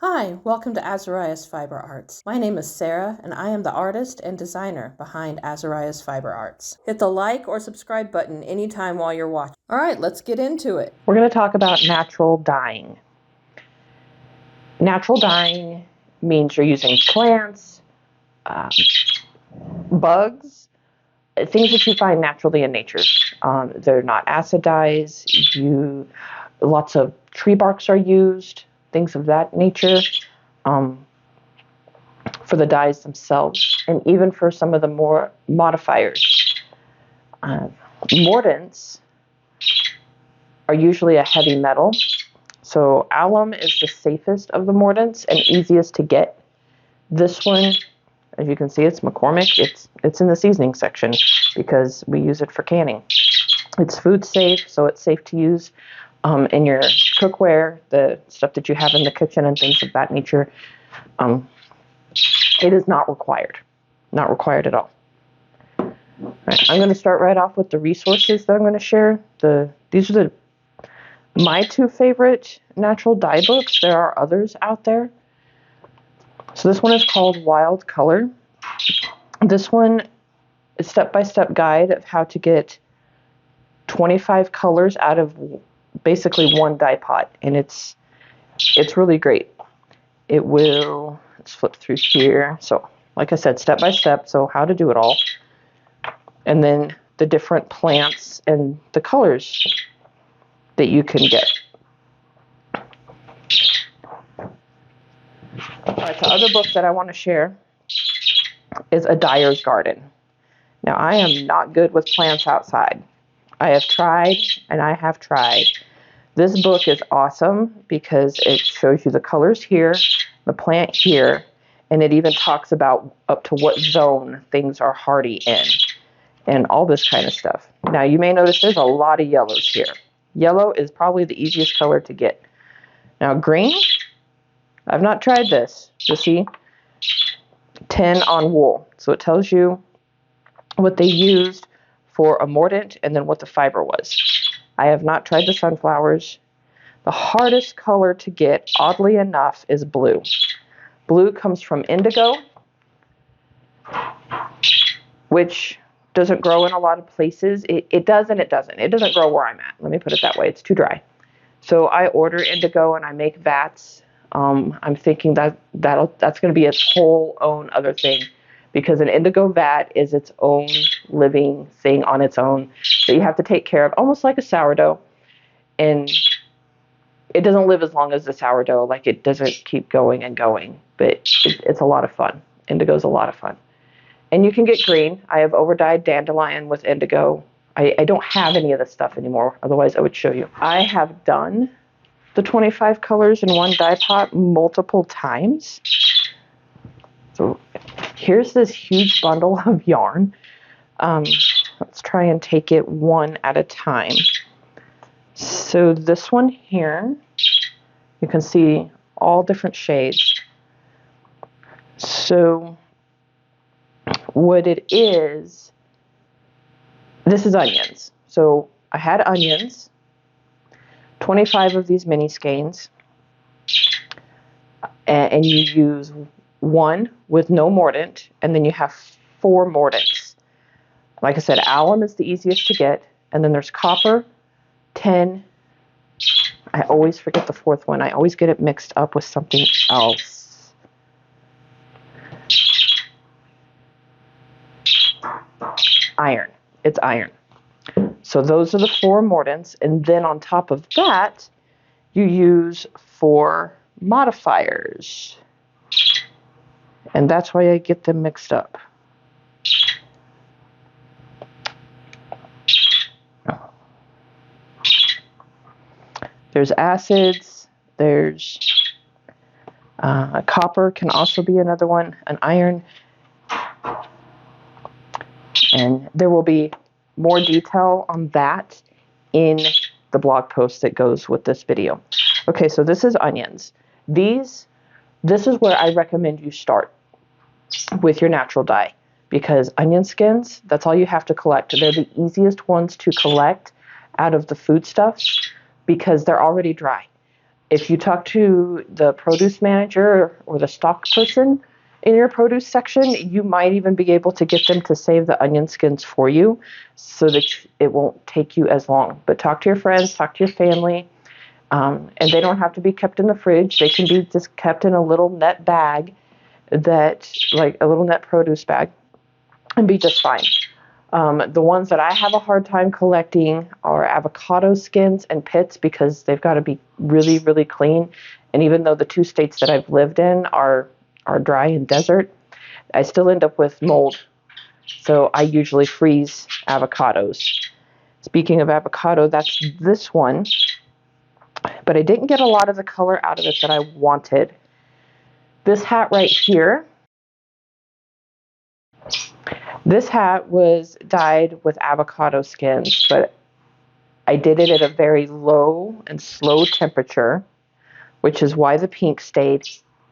Hi, welcome to Azariah's Fiber Arts. My name is Sarah, and I am the artist and designer behind Azariah's Fiber Arts. Hit the like or subscribe button anytime while you're watching. All right, let's get into it. We're going to talk about natural dyeing. Natural dyeing means you're using plants, bugs, things that you find naturally in nature. They're not acid dyes. Lots of tree barks are used, things of that nature, for the dyes themselves, and even for some of the more modifiers. Mordants are usually a heavy metal. So alum is the safest of the mordants and easiest to get. This one, as you can see, it's McCormick. It's in the seasoning section because we use it for canning. It's food safe, so it's safe to use in your cookware, the stuff that you have in the kitchen and things of that nature. It is not required. Not required at all. All right, I'm going to start right off with the resources that I'm going to share. These are my two favorite natural dye books. There are others out there. So this one is called Wild Color. This one is a step-by-step guide of how to get 25 colors out of basically one dye pot. And it's really great. Let's flip through here. So like I said, step-by-step, so how to do it all. And then the different plants and the colors that you can get. All right, the other book that I want to share is A Dyer's Garden. Now, I am not good with plants outside. I have tried, and I have tried. This book is awesome because it shows you the colors here, the plant here, and it even talks about up to what zone things are hardy in, and all this kind of stuff. Now, you may notice there's a lot of yellows here. Yellow is probably the easiest color to get. Now, green, I've not tried this. You see, 10 on wool. So it tells you what they used for a mordant and then what the fiber was. I have not tried the sunflowers. The hardest color to get, oddly enough, is blue. Blue comes from indigo, which doesn't grow in a lot of places. It does and it doesn't. It doesn't grow where I'm at. Let me put it that way. It's too dry. So I order indigo and I make vats. I'm thinking that's going to be its whole own other thing, because an indigo vat is its own living thing on its own that you have to take care of, almost like a sourdough. And it doesn't live as long as the sourdough. Like, it doesn't keep going and going, but it's a lot of fun. Indigo is a lot of fun. And you can get green. I have overdyed dandelion with indigo. I don't have any of this stuff anymore. Otherwise, I would show you. I have done the 25 colors in one dye pot multiple times. So here's this huge bundle of yarn. Let's try and take it one at a time. So this one here, you can see all different shades. So what it is, this is onions. So I had onions, 25 of these mini skeins, and you use one with no mordant, and then you have 4 mordants. Like I said, alum is the easiest to get, and then there's copper, tin. I always forget the 4th one. I always get it mixed up with something else. Iron. It's iron. So those are the 4 mordants, and then on top of that, you use 4 modifiers. And that's why I get them mixed up. There's acids, there's copper can also be another one, an iron. And there will be more detail on that in the blog post that goes with this video. Okay, so this is onions. This is where I recommend you start with your natural dye, because onion skins, that's all you have to collect. They're the easiest ones to collect out of the foodstuffs because they're already dry. If you talk to the produce manager or the stock person in your produce section, you might even be able to get them to save the onion skins for you so that it won't take you as long. But talk to your friends, talk to your family, and they don't have to be kept in the fridge. They can be just kept in a little net bag like a little net produce bag, and be just fine. The ones that I have a hard time collecting are avocado skins and pits because they've got to be really, really clean. And even though the 2 states that I've lived in are dry and desert, I still end up with mold. So I usually freeze avocados. Speaking of avocado, that's this one. But I didn't get a lot of the color out of it that I wanted. This hat right here, this hat was dyed with avocado skins, but I did it at a very low and slow temperature, which is why the pink stayed,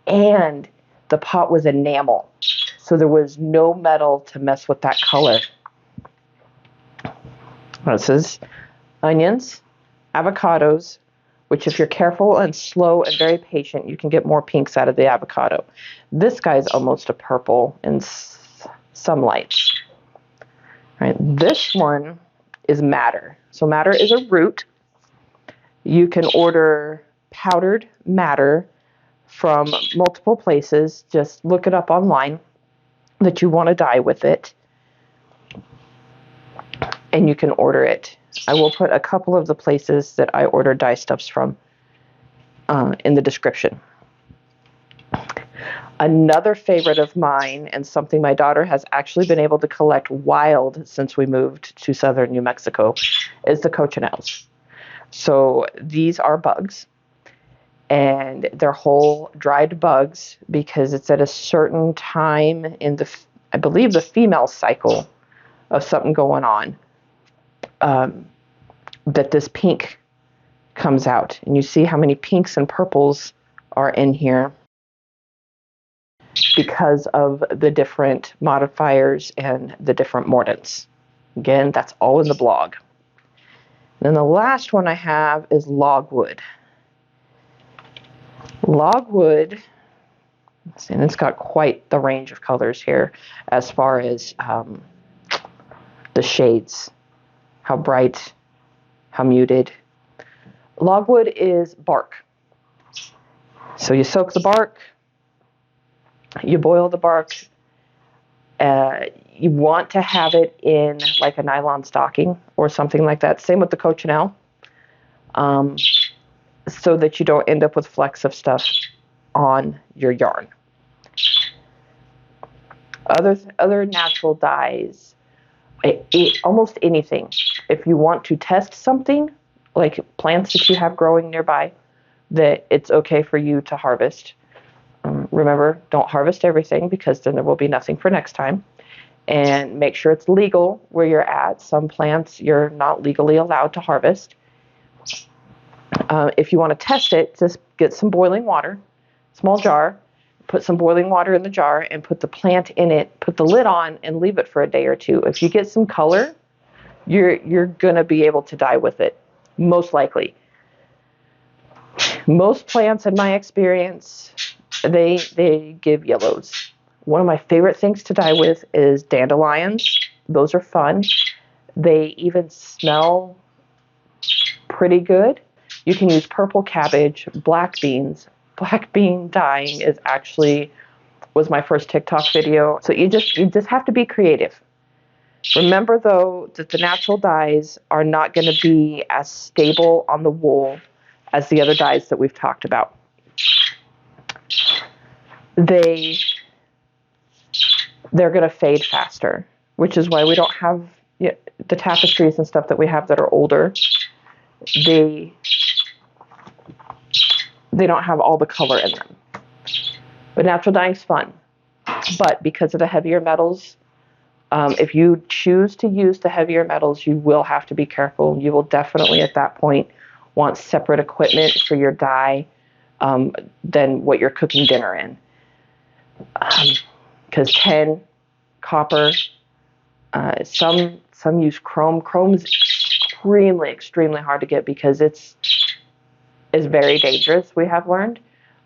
and the pot was enamel, so there was no metal to mess with that color. This is onions, avocados, which if you're careful and slow and very patient, you can get more pinks out of the avocado. This guy's almost a purple in some lights. Right? This one is madder. So madder is a root. You can order powdered madder from multiple places. Just look it up online that you want to dye with it, and you can order it. I will put a couple of the places that I order dye stuffs from in the description. Another favorite of mine, and something my daughter has actually been able to collect wild since we moved to southern New Mexico, is the cochineals. So these are bugs, and they're whole dried bugs because it's at a certain time in I believe the female cycle of something going on, that this pink comes out. And you see how many pinks and purples are in here because of the different modifiers and the different mordants. Again, that's all in the blog. And then the last one I have is logwood. Logwood, and it's got quite the range of colors here as far as the shades, how bright, how muted. Logwood is bark. So you soak the bark, you boil the bark. You want to have it in like a nylon stocking or something like that. Same with the cochineal, so that you don't end up with flecks of stuff on your yarn. Other natural dyes, almost anything. If you want to test something, like plants that you have growing nearby, that it's okay for you to harvest. Remember, don't harvest everything because then there will be nothing for next time. And make sure it's legal where you're at. Some plants you're not legally allowed to harvest. If you want to test it, just get some boiling water, small jar, put some boiling water in the jar and put the plant in it, put the lid on and leave it for a day or two. If you get some color, you're going to be able to dye with it, most likely. Most plants, in my experience, they give yellows. One of my favorite things to dye with is dandelions. Those are fun. They even smell pretty good. You can use purple cabbage, black beans. Black bean dyeing was my first TikTok video. So you just have to be creative. Remember though that the natural dyes are not going to be as stable on the wool as the other dyes that we've talked about. They're going to fade faster, which is why we don't have the tapestries and stuff that we have that are older. They don't have all the color in them. But natural dyeing's fun. But because of the heavier metals, if you choose to use the heavier metals, you will have to be careful. You will definitely at that point want separate equipment for your dye than what you're cooking dinner in. Because tin, copper, some use chrome. Chrome is extremely, extremely hard to get because it's is very dangerous, we have learned.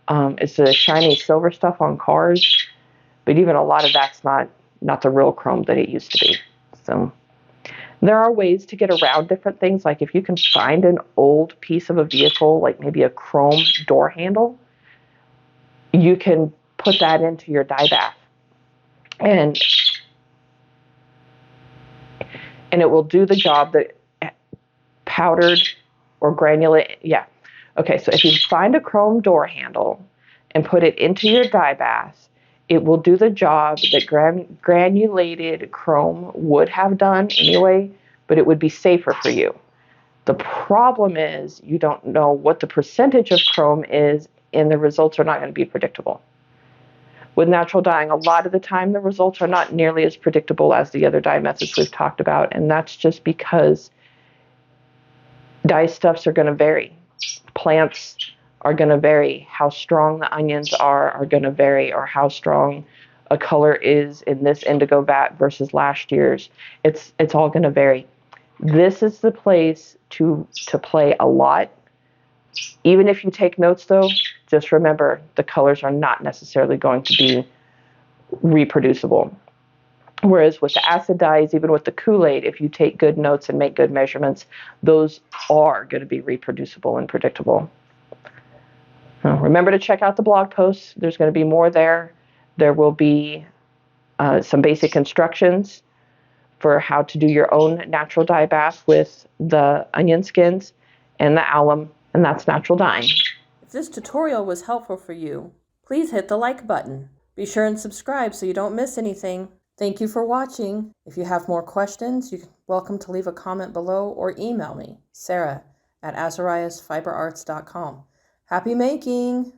It's the shiny silver stuff on cars, but even a lot of that's not the real chrome that it used to be. So there are ways to get around different things. Like if you can find an old piece of a vehicle, like maybe a chrome door handle, you can put that into your dye bath. And it will do the job that powdered or granulate. Yeah. Okay, so if you find a chrome door handle and put it into your dye bath, it will do the job that granulated chrome would have done anyway, but it would be safer for you. The problem is you don't know what the percentage of chrome is, and the results are not going to be predictable. With natural dyeing, a lot of the time the results are not nearly as predictable as the other dye methods we've talked about, and that's just because dye stuffs are going to vary. Plants are going to vary. How strong the onions are going to vary, or how strong a color is in this indigo vat versus last year's. It's all going to vary. This is the place to play a lot. Even if you take notes, though, just remember the colors are not necessarily going to be reproducible. Whereas with the acid dyes, even with the Kool-Aid, if you take good notes and make good measurements, those are going to be reproducible and predictable. Remember to check out the blog posts. There's going to be more there. There will be some basic instructions for how to do your own natural dye bath with the onion skins and the alum, and that's natural dyeing. If this tutorial was helpful for you, please hit the like button. Be sure and subscribe so you don't miss anything. Thank you for watching. If you have more questions, you're welcome to leave a comment below or email me, Sarah@azariasfiberarts.com. Happy making!